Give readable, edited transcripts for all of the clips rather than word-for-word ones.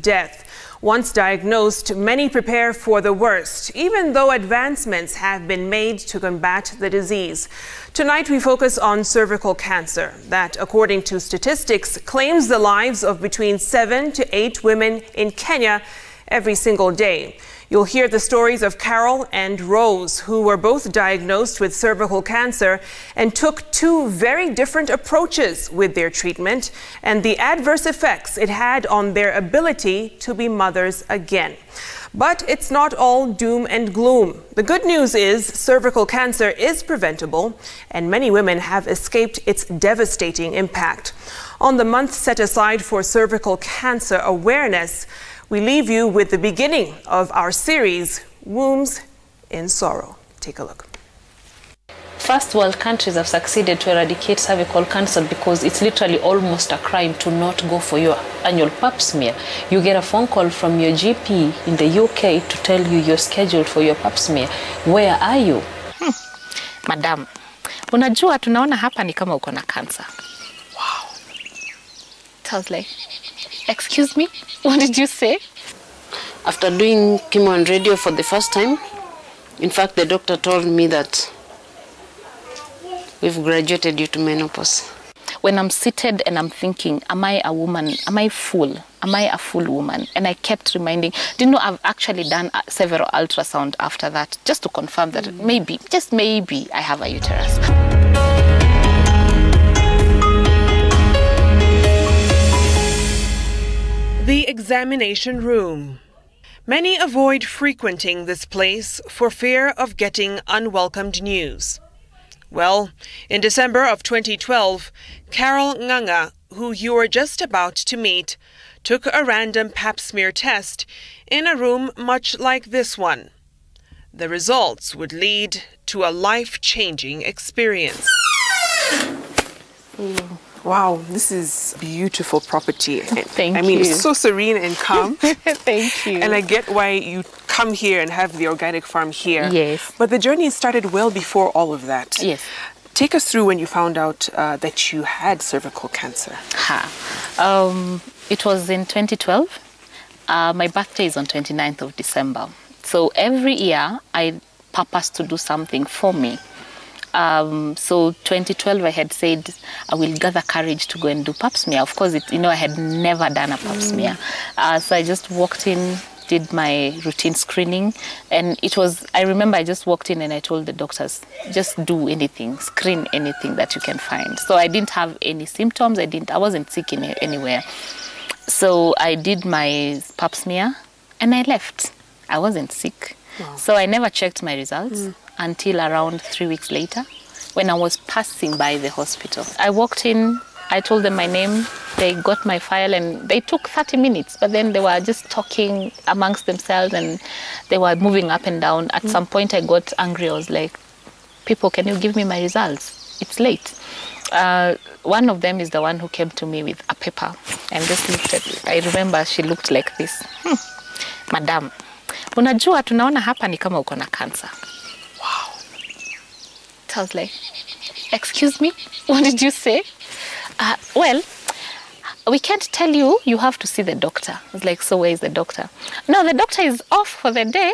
death. Once diagnosed, many prepare for the worst, even though advancements have been made to combat the disease. Tonight, we focus on cervical cancer that, according to statistics, claims the lives of between 7 to 8 women in Kenya every single day. You'll hear the stories of Carol and Rose, who were both diagnosed with cervical cancer and took 2 very different approaches with their treatment and the adverse effects it had on their ability to be mothers again. But it's not all doom and gloom. The good news is cervical cancer is preventable, and many women have escaped its devastating impact. On the month set aside for cervical cancer awareness, we leave you with the beginning of our series, Wombs in Sorrow. Take a look. First world countries have succeeded to eradicate cervical cancer because it's literally almost a crime to not go for your annual pap smear. You get a phone call from your GP in the UK to tell you you're scheduled for your pap smear. Where are you? Madam, unajua tunaona hapa ni kama uko na cancer. Wow. Sounds like, excuse me, what did you say? After doing chemo and radio for the first time, in fact, the doctor told me that we've graduated you to menopause. When I'm seated and I'm thinking, am I a woman? Am I full? Am I a full woman? And I kept reminding, do you know, I've actually done several ultrasound after that, just to confirm that maybe, just maybe, I have a uterus. The examination room. Many avoid frequenting this place for fear of getting unwelcomed news. Well, in December of 2012, Carol Nganga, who you are just about to meet, took a random pap smear test in a room much like this one. The results would lead to a life-changing experience. Wow, this is beautiful property. Thank you. I mean, it's so serene and calm. Thank you. And I get why you come here and have the organic farm here. Yes. But the journey started well before all of that. Yes. Take us through when you found out that you had cervical cancer. It was in 2012. My birthday is on 29th of December. So every year I purpose to do something for me. So 2012 I had said I will gather courage to go and do pap smear. Of course, I had never done a pap smear. So I just walked in, did my routine screening, and I remember I just walked in and I told the doctors, just do anything, screen anything that you can find. So I didn't have any symptoms, I wasn't sick anywhere. So I did my pap smear and I left. I wasn't sick. Wow. So I never checked my results until around 3 weeks later when I was passing by the hospital. I walked in, I told them my name, they got my file, and they took 30 minutes, but then they were just talking amongst themselves and they were moving up and down. At some point I got angry. I was like, people, can you give me my results? It's late. One of them is the one who came to me with a paper and just looked at it. I remember she looked like this. Madam, unajua tunaona hapa ni kama uko na cancer. Wow. I was like, excuse me, what did you say? Well, we can't tell you, you have to see the doctor. I was like, so where is the doctor? No, the doctor is off for the day.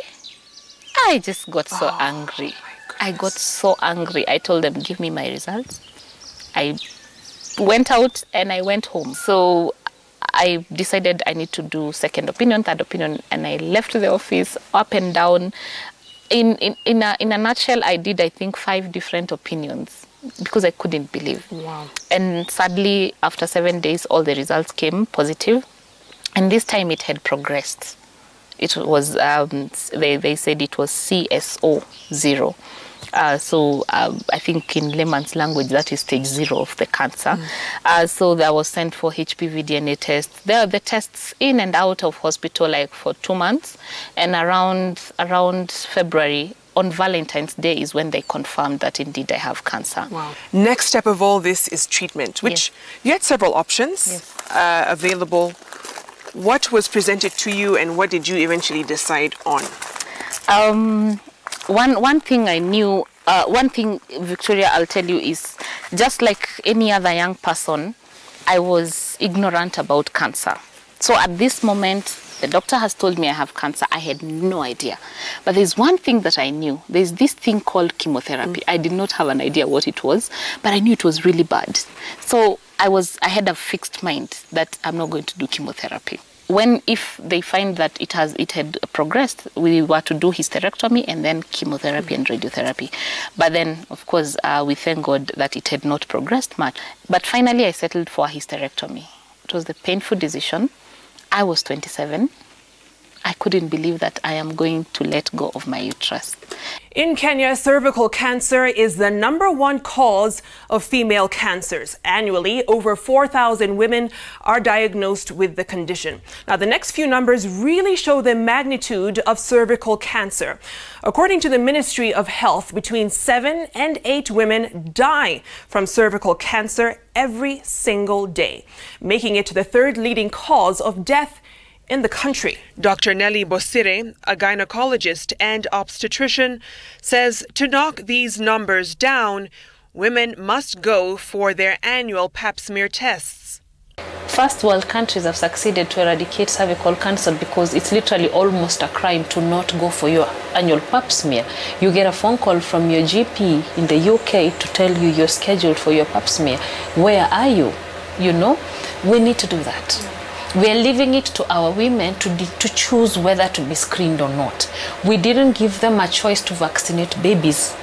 I just got so angry. I got so angry. I told them, give me my results. I went out and I went home. So I decided I need to do second opinion, third opinion, and I left the office up and down. In a nutshell, I did, I think, 5 different opinions because I couldn't believe. Wow. And sadly, after 7 days, all the results came positive. And this time it had progressed. It was, they said it was CSO0. I think in layman's language, that is stage 0 of the cancer. So I was sent for HPV DNA tests. There are the tests in and out of hospital like for 2 months. And around February, on Valentine's Day is when they confirmed that indeed I have cancer. Wow. Next step of all this is treatment, which you had several options available. What was presented to you and what did you eventually decide on? One thing I knew, one thing, Victoria, I'll tell you is, just like any other young person, I was ignorant about cancer. So at this moment, the doctor has told me I have cancer. I had no idea. But there's one thing that I knew. There's this thing called chemotherapy. I did not have an idea what it was, but I knew it was really bad. So I had a fixed mind that I'm not going to do chemotherapy. If they find that it had progressed, we were to do hysterectomy and then chemotherapy and radiotherapy. But then, of course, we thank God that it had not progressed much. But finally, I settled for a hysterectomy. It was the painful decision. I was 27. I couldn't believe that I am going to let go of my uterus. In Kenya, cervical cancer is the #1 cause of female cancers. Annually, over 4,000 women are diagnosed with the condition. Now, the next few numbers really show the magnitude of cervical cancer. According to the Ministry of Health, between 7 and 8 women die from cervical cancer every single day, making it the 3rd leading cause of death in the country. Dr. Nelly Bosire, a gynecologist and obstetrician, says to knock these numbers down, women must go for their annual pap smear tests. First world countries have succeeded to eradicate cervical cancer because it's literally almost a crime to not go for your annual pap smear. You get a phone call from your GP in the UK to tell you you're scheduled for your pap smear. Where are you? You know, we need to do that. We are leaving it to our women to choose whether to be screened or not. We didn't give them a choice to vaccinate babies.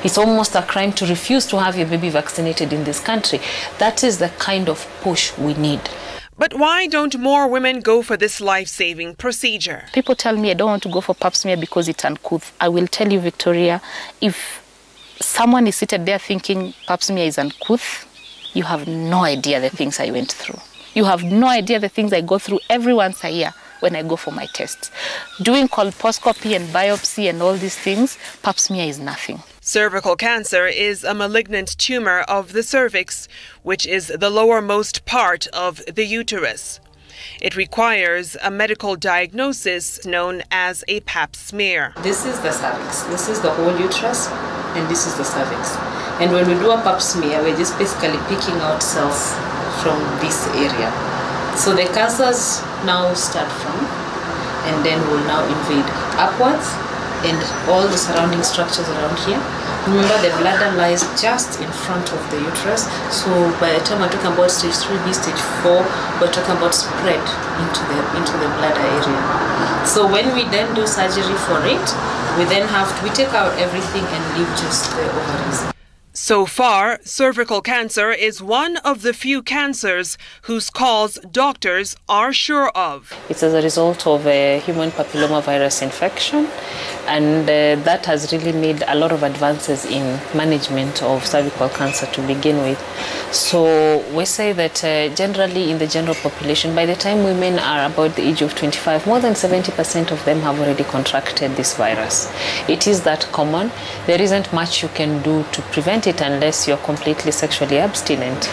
It's almost a crime to refuse to have your baby vaccinated in this country. That is the kind of push we need. But why don't more women go for this life-saving procedure? People tell me I don't want to go for pap smear because it's uncouth. I will tell you, Victoria, if someone is seated there thinking pap smear is uncouth, you have no idea the things I went through. You have no idea the things I go through every once a year when I go for my tests. Doing colposcopy and biopsy and all these things, pap smear is nothing. Cervical cancer is a malignant tumor of the cervix, which is the lowermost part of the uterus. It requires a medical diagnosis known as a pap smear. This is the cervix, this is the whole uterus, and this is the cervix. And when we do a pap smear, we're just basically picking out cells from this area. So the cancers now start from, and then will now invade upwards and all the surrounding structures around here. Remember, the bladder lies just in front of the uterus. So by the time we're talking about stage 3B, stage 4, we're talking about spread into the bladder area. So when we then do surgery for it, we take out everything and leave just the ovaries. So far, cervical cancer is one of the few cancers whose cause doctors are sure of. It's as a result of a human papillomavirus infection, and that has really made a lot of advances in management of cervical cancer to begin with. So we say that generally in the general population, by the time women are about the age of 25, more than 70% of them have already contracted this virus. It is that common. There isn't much you can do to prevent it unless you're completely sexually abstinent.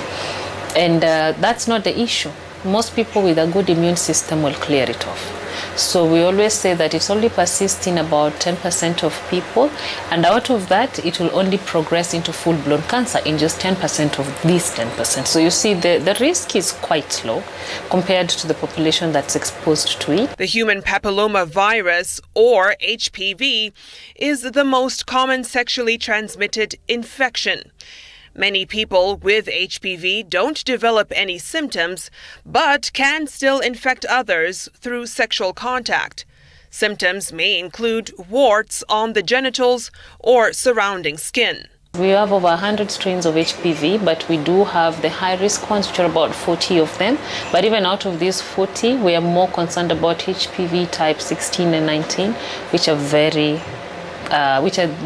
And that's not the issue. Most people with a good immune system will clear it off. So we always say that it only persists in about 10% of people, and out of that it will only progress into full-blown cancer in just 10% of these 10%. So you see the risk is quite low compared to the population that's exposed to it. The human papilloma virus, or HPV, is the most common sexually transmitted infection. Many people with HPV don't develop any symptoms, but can still infect others through sexual contact. Symptoms may include warts on the genitals or surrounding skin. We have over 100 strains of HPV, but we do have the high-risk ones, which are about 40 of them. But even out of these 40, we are more concerned about HPV type 16 and 19, which are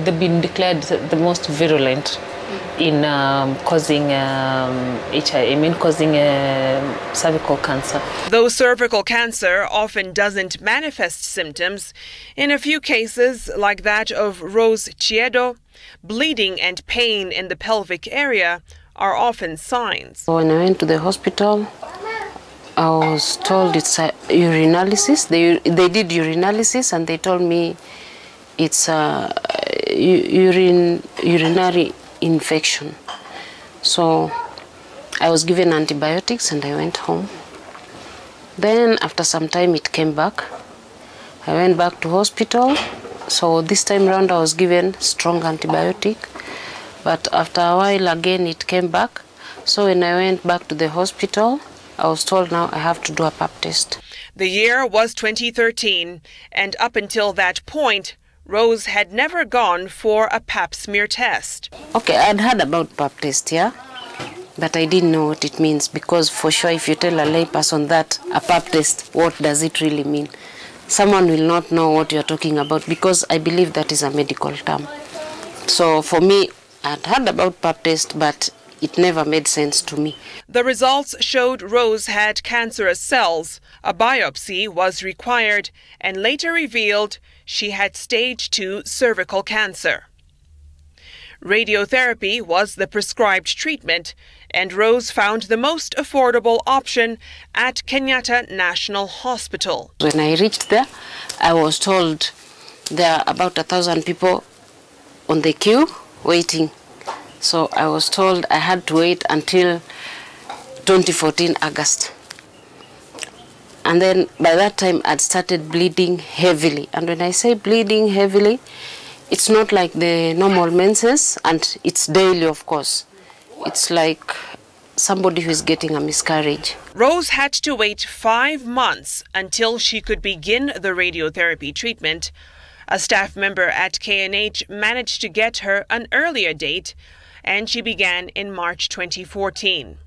they've been declared the most virulent in causing cervical cancer. Though cervical cancer often doesn't manifest symptoms, in a few cases, like that of Rose Chiedo, bleeding and pain in the pelvic area are often signs. When I went to the hospital, I was told it's a urinalysis. They did urinalysis and they told me it's a urinary infection. So I was given antibiotics and I went home. Then after some time it came back. I went back to hospital. So this time round I was given strong antibiotic. But after a while again it came back. So when I went back to the hospital, I was told now I have to do a pap test. The year was 2013, and up until that point, Rose had never gone for a pap smear test. Okay, I'd heard about pap test, yeah? But I didn't know what it means, because for sure if you tell a lay person that a pap test, what does it really mean? Someone will not know what you're talking about, because I believe that is a medical term. So for me, I'd heard about pap test, but it never made sense to me. The results showed Rose had cancerous cells. A biopsy was required and later revealed she had stage 2 cervical cancer. Radiotherapy was the prescribed treatment, and Rose found the most affordable option at Kenyatta National Hospital. When I reached there, I was told there are about 1,000 people on the queue waiting. So I was told I had to wait until 2014 August. And then by that time I'd started bleeding heavily. And when I say bleeding heavily, it's not like the normal menses, and it's daily, of course. It's like somebody who is getting a miscarriage. Rose had to wait 5 months until she could begin the radiotherapy treatment. A staff member at KNH managed to get her an earlier date, and she began in March 2014.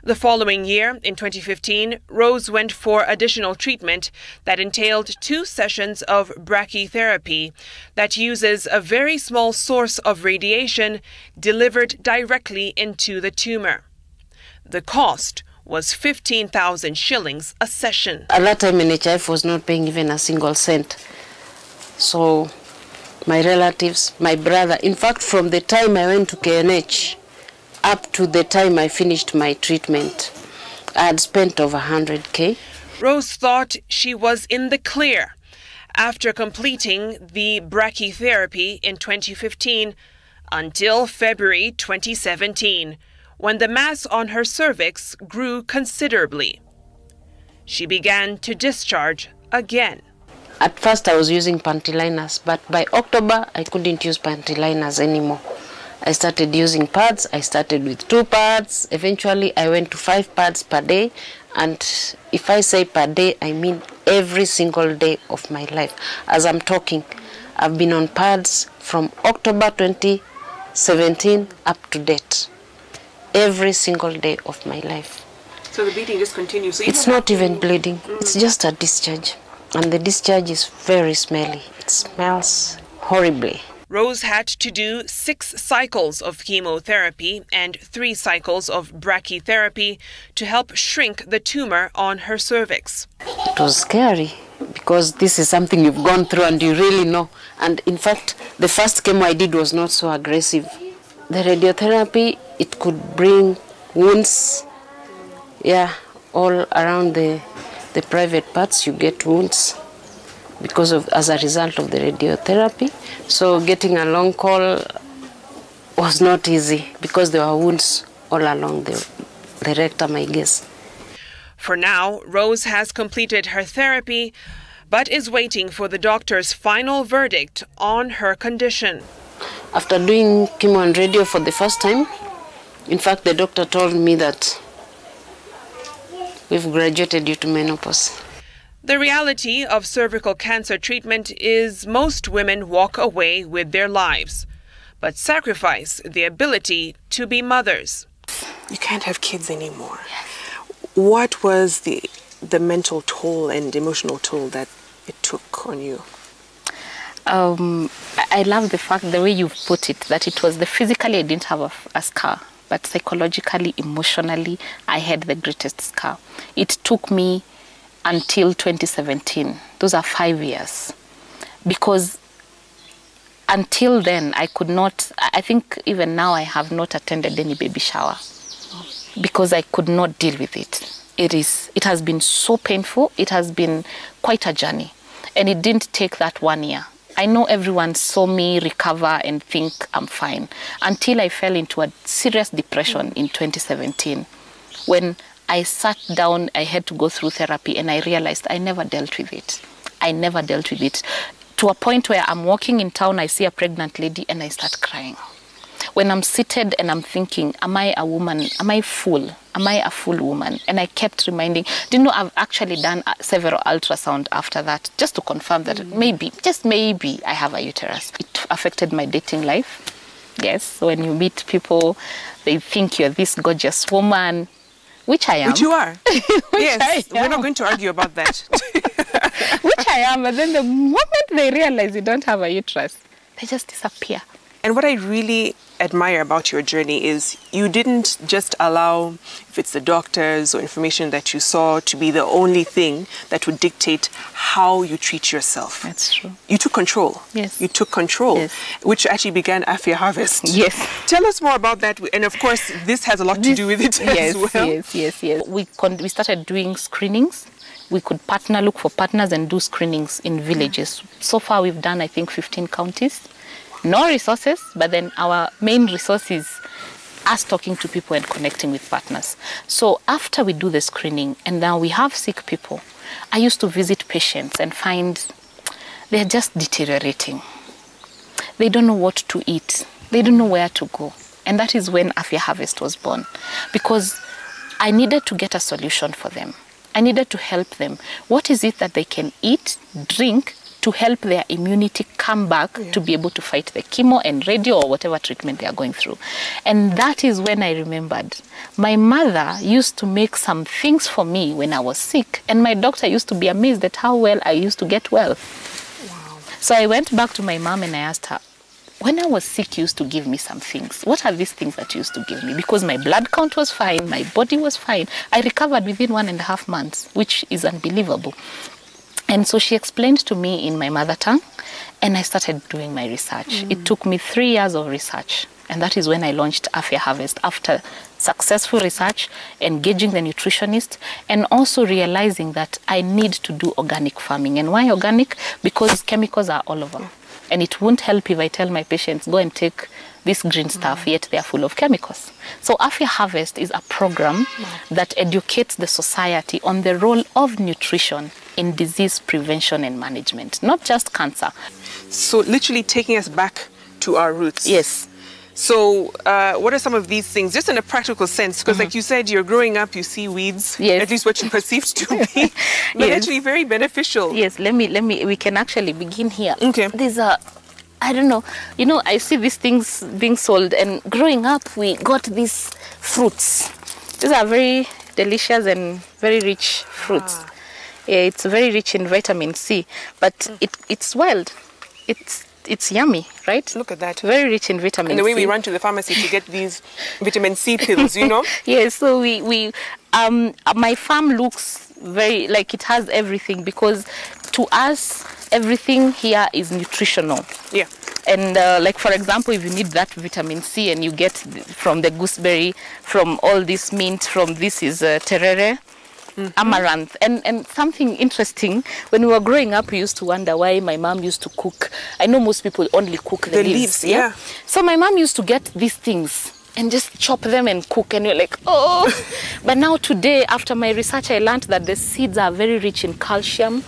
The following year, in 2015, Rose went for additional treatment that entailed 2 sessions of brachytherapy that uses a very small source of radiation delivered directly into the tumor. The cost was 15,000 shillings a session. At that time, NHIF was not paying even a single cent. So my relatives, my brother, in fact, from the time I went to KNH up to the time I finished my treatment, I had spent over 100K. Rose thought she was in the clear after completing the brachytherapy in 2015 until February 2017, when the mass on her cervix grew considerably. She began to discharge again. At first I was using panty liners, but by October I couldn't use panty liners anymore. I started using pads. I started with 2 pads. Eventually I went to 5 pads per day. And if I say per day, I mean every single day of my life. As I'm talking, I've been on pads from October 2017 up to date. Every single day of my life. So the bleeding just continues? So it's not even bleeding. It's just a discharge. And the discharge is very smelly. It smells horribly. Rose had to do 6 cycles of chemotherapy and 3 cycles of brachytherapy to help shrink the tumor on her cervix. It was scary because this is something you've gone through and you really know. And in fact, the first chemo I did was not so aggressive. The radiotherapy, it could bring wounds, all around the private parts. You get wounds as a result of the radiotherapy. So getting a long call was not easy because there were wounds all along the rectum, I guess. For now, Rose has completed her therapy, but is waiting for the doctor's final verdict on her condition. After doing chemo and radio for the first time, in fact, the doctor told me that we've graduated due to menopause. The reality of cervical cancer treatment is most women walk away with their lives, but sacrifice the ability to be mothers. You can't have kids anymore. What was the mental toll and emotional toll that it took on you? I love the fact, the way you've put it, that it was physically I didn't have a scar, but psychologically, emotionally, I had the greatest scar. It took me until 2017. Those are 5 years. Because until then, I could not, I think even now I have not attended any baby shower because I could not deal with it. It has been so painful. It has been quite a journey. And it didn't take that 1 year. I know everyone saw me recover and think I'm fine until I fell into a serious depression in 2017 when I sat down, I had to go through therapy, and I realized I never dealt with it. I never dealt with it. To a point where I'm walking in town, I see a pregnant lady and I start crying. When I'm seated and I'm thinking, am I a woman? Am I full? Am I a full woman? And I kept reminding, do you know, I've actually done several ultrasound after that, just to confirm that maybe, just maybe, I have a uterus. It affected my dating life. Yes, when you meet people, they think you're this gorgeous woman, which I am. Which you are. Yes, I we're not am. going to argue about that. Which I am, but then the moment they realize you don't have a uterus, they just disappear. And what I really admire about your journey is you didn't just allow, if it's the doctors or information that you saw, to be the only thing that would dictate how you treat yourself. That's true. You took control. Yes. You took control, Yes. which actually began Afya Harvest. Yes. Tell us more about that. And of course, this has a lot to do with it Yes, as well. yes. We started doing screenings. We could look for partners and do screenings in villages. So far, we've done, I think, 15 counties. No resources, but then our main resource is us talking to people and connecting with partners. So after we do the screening and now we have sick people, I used to visit patients and find they're just deteriorating. They don't know what to eat. They don't know where to go. And that is when Afya Harvest was born, because I needed to get a solution for them. I needed to help them. What is it that they can eat, drink, to help their immunity come back to be able to fight the chemo and radio or whatever treatment they are going through. And that is when I remembered my mother used to make some things for me when I was sick, and my doctor used to be amazed at how well I used to get well. Wow. So I went back to my mom and I asked her, when I was sick, you used to give me some things. What are these things that you used to give me? Because my blood count was fine, my body was fine. I recovered within 1.5 months, which is unbelievable. And so she explained to me in my mother tongue, and I started doing my research. It took me 3 years of research, and that is when I launched Afya Harvest, after successful research, engaging the nutritionist, and also realizing that I need to do organic farming. And why organic? Because chemicals are all over. And it won't help if I tell my patients, go and take this green stuff, yet they are full of chemicals. So Afya Harvest is a program that educates the society on the role of nutrition in disease prevention and management, not just cancer. So literally taking us back to our roots. Yes. So what are some of these things, just in a practical sense? Because like you said, you're growing up, you see weeds, Yes. at least what you perceived to be, but Yes. actually very beneficial. Yes, we can actually begin here. Okay. These are, I don't know, I see these things being sold, and growing up, we got these fruits. These are very delicious and very rich fruits. Yeah, it's very rich in vitamin C, but it's wild. It's yummy, right? Look at that. Very rich in vitamin C. And the way we run to the pharmacy to get these vitamin C pills, you know? Yes, so my farm looks very, like it has everything, because to us, everything here is nutritional. Yeah. And like, for example, if you need that vitamin C and you get from the gooseberry, from all this mint, from this is terere, amaranth. And something interesting, when we were growing up, we used to wonder why my mom used to cook. I know most people only cook the leaves. Yeah. So my mom used to get these things and just chop them and cook, and you're like, oh. But now today, after my research, I learned that the seeds are very rich in calcium,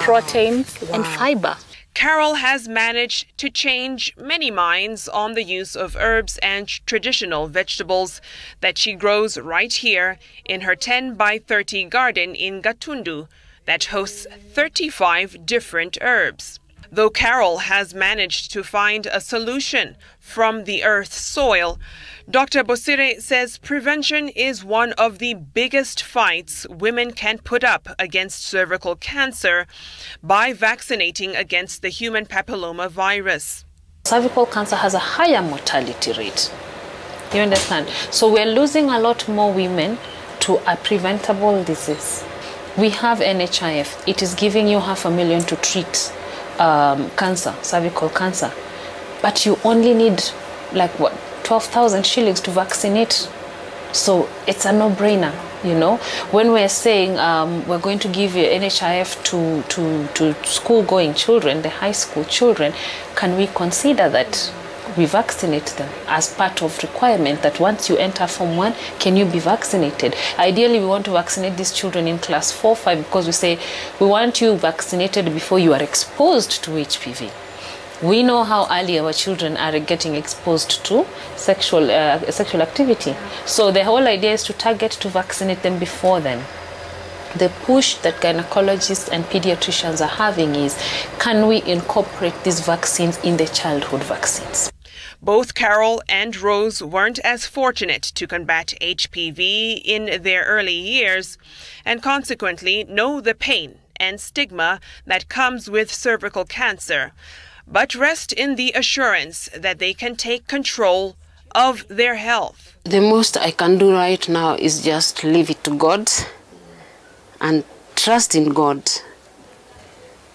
proteins, and fiber. Carol has managed to change many minds on the use of herbs and traditional vegetables that she grows right here in her 10 by 30 garden in Gatundu that hosts 35 different herbs. Though Carol has managed to find a solution from the earth's soil, Dr. Bosire says prevention is one of the biggest fights women can put up against cervical cancer by vaccinating against the human papilloma virus. Cervical cancer has a higher mortality rate. You understand? So we're losing a lot more women to a preventable disease. We have NHIF. It is giving you $500,000 to treat cancer, cervical cancer. But you only need, like, what, 12,000 shillings to vaccinate. So it's a no-brainer, you know. When we're saying we're going to give you NHIF to school-going children, the high school children, can we consider that we vaccinate them as part of requirement that once you enter Form 1, can you be vaccinated? Ideally, we want to vaccinate these children in class 4, 5 because we say we want you vaccinated before you are exposed to HPV. We know how early our children are getting exposed to sexual activity. So the whole idea is to target to vaccinate them before then. The push that gynecologists and pediatricians are having is, can we incorporate these vaccines in the childhood vaccines? Both Carol and Rose weren't as fortunate to combat HPV in their early years and consequently know the pain and stigma that comes with cervical cancer, but rest in the assurance that they can take control of their health. The most I can do right now is just leave it to God and trust in God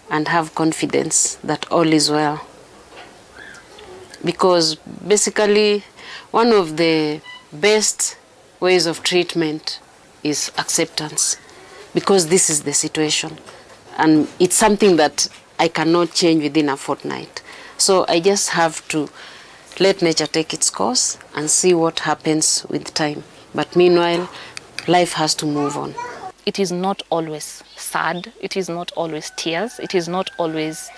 and have confidence that all is well. Because basically one of the best ways of treatment is acceptance, because this is the situation and it's something that I cannot change within a fortnight. So I just have to let nature take its course and see what happens with time. But meanwhile, life has to move on. It is not always sad, it is not always tears, it is not always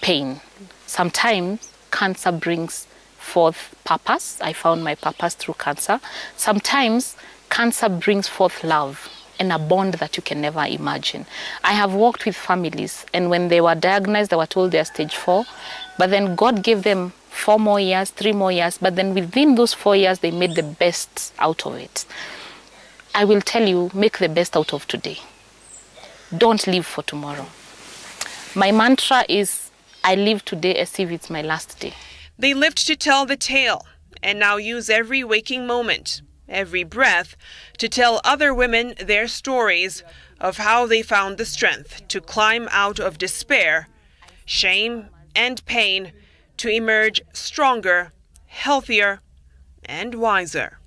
pain. Sometimes cancer brings forth purpose. I found my purpose through cancer. Sometimes cancer brings forth love and a bond that you can never imagine. I have worked with families, and when they were diagnosed, they were told they are stage 4, but then God gave them 4 more years, 3 more years, but then within those 4 years, they made the best out of it. I will tell you, make the best out of today. Don't live for tomorrow. My mantra is, I live today as if it's my last day. They lived to tell the tale and now use every waking moment, every breath, to tell other women their stories of how they found the strength to climb out of despair, shame, and pain to emerge stronger, healthier, and wiser.